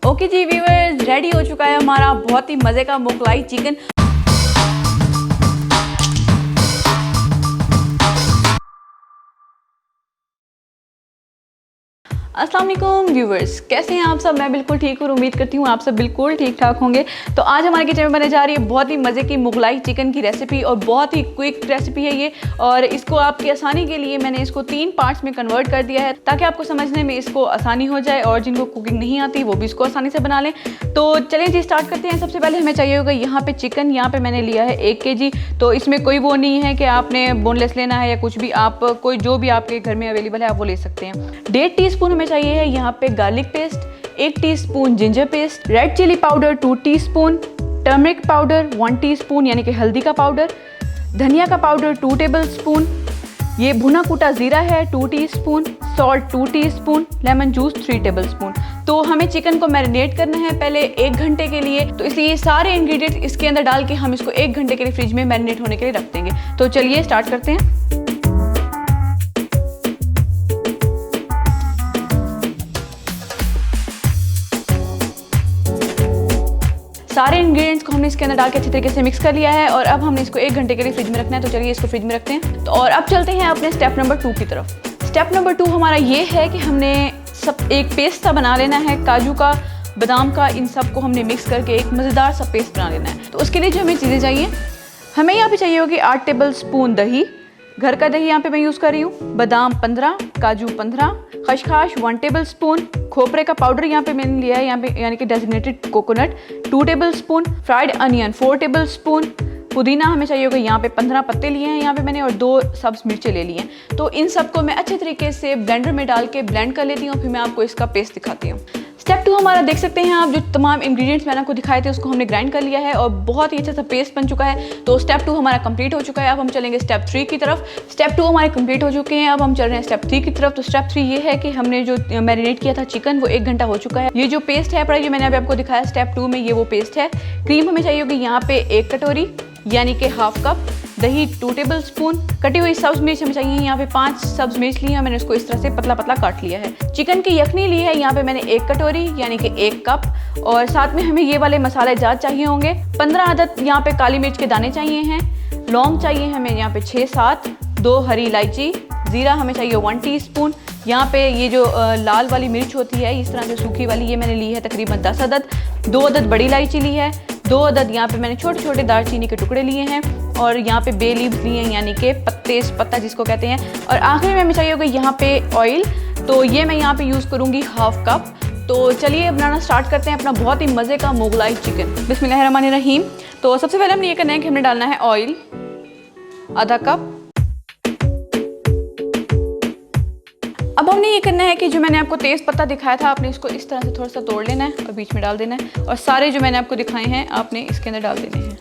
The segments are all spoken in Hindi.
ओके जी व्यूअर्स, रेडी हो चुका है हमारा बहुत ही मज़े का मुगलाई चिकन। अस्सलाम वालेकुम व्यूवर्स, कैसे हैं आप सब? मैं बिल्कुल ठीक हूँ, उम्मीद करती हूँ आप सब बिल्कुल ठीक ठाक होंगे। तो आज हमारे किचन में बनने जा रही है बहुत ही मज़े की मुगलाई चिकन की रेसिपी और बहुत ही क्विक रेसिपी है ये। और इसको आपकी आसानी के लिए मैंने इसको 3 पार्ट्स में कन्वर्ट कर दिया है ताकि आपको समझने में इसको आसानी हो जाए और जिनको कुकिंग नहीं आती वो भी इसको आसानी से बना लें। तो चलें जी स्टार्ट करते हैं। सबसे पहले हमें चाहिए होगा यहाँ पे चिकन। यहाँ पे मैंने लिया है 1 kg। तो इसमें कोई वो नहीं है कि आपने बोनलेस लेना है या कुछ भी, आप कोई जो भी आपके घर में अवेलेबल है आप वो ले सकते हैं। 1.5 टीस्पून हमें चाहिए है यहाँ पे garlic paste, 1 teaspoon ginger paste, red chilli powder 2 teaspoon, turmeric powder 1 teaspoon यानी कि हल्दी का पाउडर, धनिया का पाउडर 2 टेबलस्पून, ये भुना कूटा जीरा है 2 teaspoon, salt 2 teaspoon, lemon juice 3 tablespoon. तो हमें चिकन को मैरिनेट करना है पहले 1 घंटे के लिए। तो इसलिए ये सारे इंग्रेडिएंट्स इसके अंदर डाल के हम इसको 1 घंटे के लिए फ्रिज में मैरिनेट होने के लिए रख देंगे। तो चलिए स्टार्ट करते हैं। सारे इंग्रेडिएंट्स को हमने इसके अंदर डाल के अच्छी तरीके से मिक्स कर लिया है और अब हमने इसको 1 घंटे के लिए फ्रिज में रखना है। तो चलिए इसको फ्रिज में रखते हैं। तो और अब चलते हैं अपने स्टेप नंबर 2 की तरफ। स्टेप नंबर 2 हमारा ये है कि हमने सब एक पेस्ट सा बना लेना है, काजू का, बादाम का, इन सब को हमने मिक्स करके एक मज़ेदार सा पेस्ट बना लेना है। तो उसके लिए जो हमें चीज़ें चाहिए, हमें यहाँ पे चाहिए होगी 8 टेबलस्पून दही, घर का दही यहाँ पे मैं यूज़ कर रही हूँ, बादाम 15, काजू 15, खसखस 1 टेबलस्पून, खोपरे का पाउडर यहाँ पे मैंने लिया है यहाँ पे यानी कि designated coconut 2 tablespoon, fried onion 4 tablespoon, पुदीना हमें चाहिए होगा यहाँ पे 15 पत्ते लिए हैं यहाँ पे मैंने और 2 सब्ज मिर्चें ले ली हैं। तो इन सबको मैं अच्छे तरीके से ब्लेंडर में डाल के ब्लेंड कर लेती हूँ, फिर मैं आपको इसका पेस्ट दिखाती हूँ। स्टेप 2 हमारा देख सकते हैं आप, जो तमाम इंग्रेडिएंट्स मैंने आपको दिखाए थे उसको हमने ग्राइंड कर लिया है और बहुत ही अच्छा सा पेस्ट बन चुका है। तो स्टेप 2 हमारा कंप्लीट हो चुका है। अब हम चलेंगे स्टेप 3 की तरफ। स्टेप 2 हमारे कंप्लीट हो चुके हैं, अब हम चल रहे हैं स्टेप 3 की तरफ। तो स्टेप 3 ये है कि हमने जो मैरिनेट किया था चिकन वो 1 घंटा हो चुका है। ये जो पेस्ट है जो मैंने अभी आपको दिखाया स्टेप 2 में, ये वो पेस्ट है। क्रीम हमें चाहिए होगी यहाँ पे 1 कटोरी यानी कि हाफ कप, दही 2 टेबलस्पून, कटी हुई सब्ज मिर्च हमें चाहिए यहाँ पे 5 सब्ज मिर्च ली है, मैंने इसको इस तरह से पतला पतला काट लिया है। चिकन की यखनी ली है यहाँ पे मैंने 1 कटोरी यानी कि 1 कप, और साथ में हमें ये वाले मसाले जार चाहिए होंगे। 15 अदद यहाँ पे काली मिर्च के दाने चाहिए हैं, लौंग चाहिए हमें यहाँ पे 6-7, 2 हरी इलायची, जीरा हमें चाहिए 1 टीस्पून। यहाँ पे ये जो लाल वाली मिर्च होती है इस तरह से सूखी वाली, ये मैंने ली है तकरीबन 10 अदद, 2 अदद बड़ी इलायची ली है, 2 अदद यहाँ पे मैंने छोटे छोटे दालचीनी के टुकड़े लिए हैं और यहाँ पे बे लीव्स लिए हैं यानी कि पत्ता जिसको कहते हैं। और आखिरी में हमें चाहिए होगा यहाँ पे ऑयल, तो ये मैं यहाँ पे यूज़ करूँगी हाफ कप। तो चलिए बनाना स्टार्ट करते हैं अपना बहुत ही मज़े का मुगलाई चिकन। बिस्मिल्लाहिर्रहमानिर्रहीम। तो सबसे पहले हमने ये करना है कि हमने डालना है ऑयल आधा कप। अब हमने ये करना है कि जो मैंने आपको तेज़ पत्ता दिखाया था आपने इसको इस तरह से थोड़ा सा तोड़ लेना है और बीच में डाल देना है, और सारे जो मैंने आपको दिखाए हैं आपने इसके अंदर डाल देने हैं।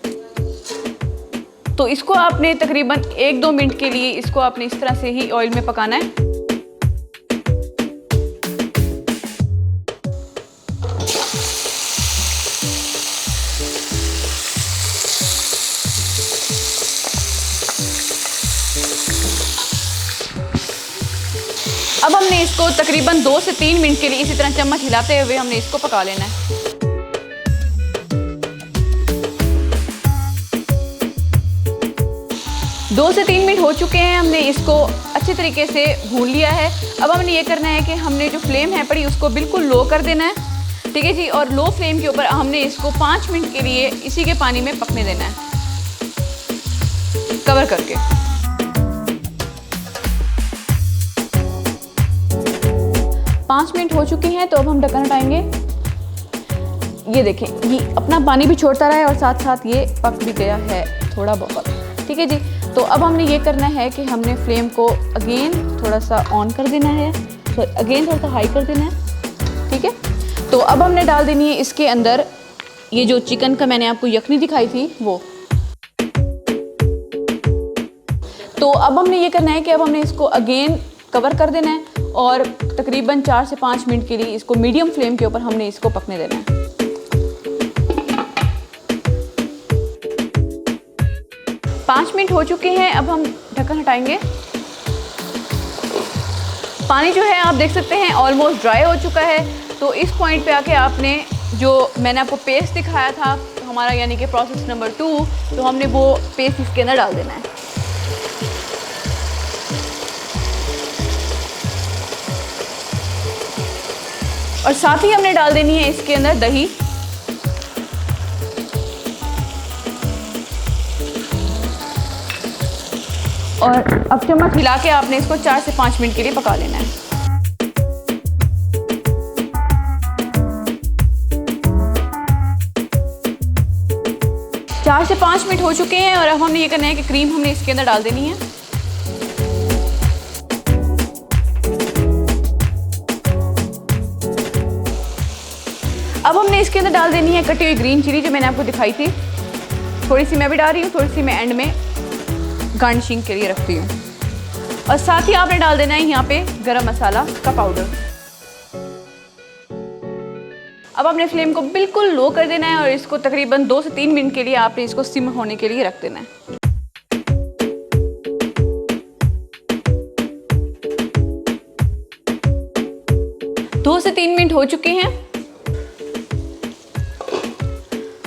तो इसको आपने तकरीबन 1-2 मिनट के लिए इसको आपने इस तरह से ही ऑयल में पकाना है। अब हमने इसको तकरीबन 2 से 3 मिनट के लिए इसी तरह चम्मच हिलाते हुए हमने इसको पका लेना है। दो से 3 मिनट हो चुके हैं, हमने इसको अच्छे तरीके से भून लिया है। अब हमने ये करना है कि हमने जो फ्लेम है पड़ी उसको बिल्कुल लो कर देना है, ठीक है जी। और लो फ्लेम के ऊपर हमने इसको 5 मिनट के लिए इसी के पानी में पकने देना है कवर करके। 5 मिनट हो चुके हैं, तो अब हम ढक्कन हटाएंगे। ये देखें, ये अपना पानी भी छोड़ता रहा है और साथ साथ ये पक भी गया है थोड़ा बहुत, ठीक है जी। तो अब हमने ये करना है कि हमने फ्लेम को अगेन थोड़ा सा ऑन कर देना है, तो अगेन थोड़ा सा हाई कर देना है, ठीक है। तो अब हमने डाल देनी है इसके अंदर ये जो चिकन का मैंने आपको यखनी दिखाई थी वो। तो अब हमने ये करना है कि अब हमने इसको अगेन कवर कर देना है और तकरीबन 4 से 5 मिनट के लिए इसको मीडियम फ्लेम के ऊपर हमने इसको पकने देना है। 5 मिनट हो चुके हैं, अब हम ढक्कन हटाएंगे। पानी जो है आप देख सकते हैं ऑलमोस्ट ड्राई हो चुका है। तो इस पॉइंट पे आके आपने जो मैंने आपको पेस्ट दिखाया था हमारा, यानी कि प्रोसेस नंबर 2, तो हमने वो पेस्ट इसके अंदर डाल देना है। और साथ ही हमने डाल देनी है इसके अंदर दही। और अब चम्मच हिला के आपने इसको 4 से 5 मिनट के लिए पका लेना है। चार से 5 मिनट हो चुके हैं और अब हमने ये करना है कि क्रीम हमने इसके अंदर डाल देनी है। अब हमने इसके अंदर डाल देनी है कटी हुई ग्रीन चिली जो मैंने आपको दिखाई थी। थोड़ी सी मैं भी डाल रही हूँ, थोड़ी सी मैं एंड में गार्निशिंग के लिए रखती हूँ। और साथ ही आपने डाल देना है यहाँ पे गरम मसाला का पाउडर। अब आपने फ्लेम को बिल्कुल लो कर देना है और इसको तकरीबन 2 से 3 मिनट के लिए आपने इसको सिम होने के लिए रख देना है। दो से 3 मिनट हो चुके हैं।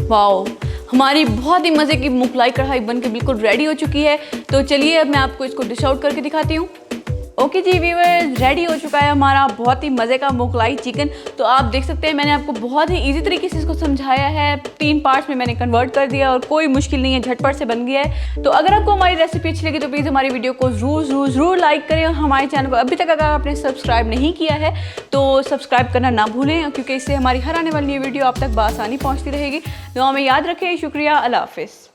वाओ, हमारी बहुत ही मज़े की मुगलाई कढ़ाई बनके बिल्कुल रेडी हो चुकी है। तो चलिए अब मैं आपको इसको डिश आउट करके दिखाती हूँ। ओके जी व्यूअर्स, रेडी हो चुका है हमारा बहुत ही मज़े का मुगलाई चिकन। तो आप देख सकते हैं मैंने आपको बहुत ही इजी तरीके से इसको समझाया है। 3 पार्ट्स में मैंने कन्वर्ट कर दिया और कोई मुश्किल नहीं है, झटपट से बन गया है। तो अगर आपको हमारी रेसिपी अच्छी लगी तो प्लीज़ हमारी वीडियो को ज़रूर लाइक करें। और हमारे चैनल को अभी तक अगर आपने सब्सक्राइब नहीं किया है तो सब्सक्राइब करना ना भूलें, क्योंकि इससे हमारी हर आने वाली वीडियो आप तक बआसानी पहुँचती रहेगी। दुआ में याद रखें। शुक्रिया, अल्लाह हाफ़िज़।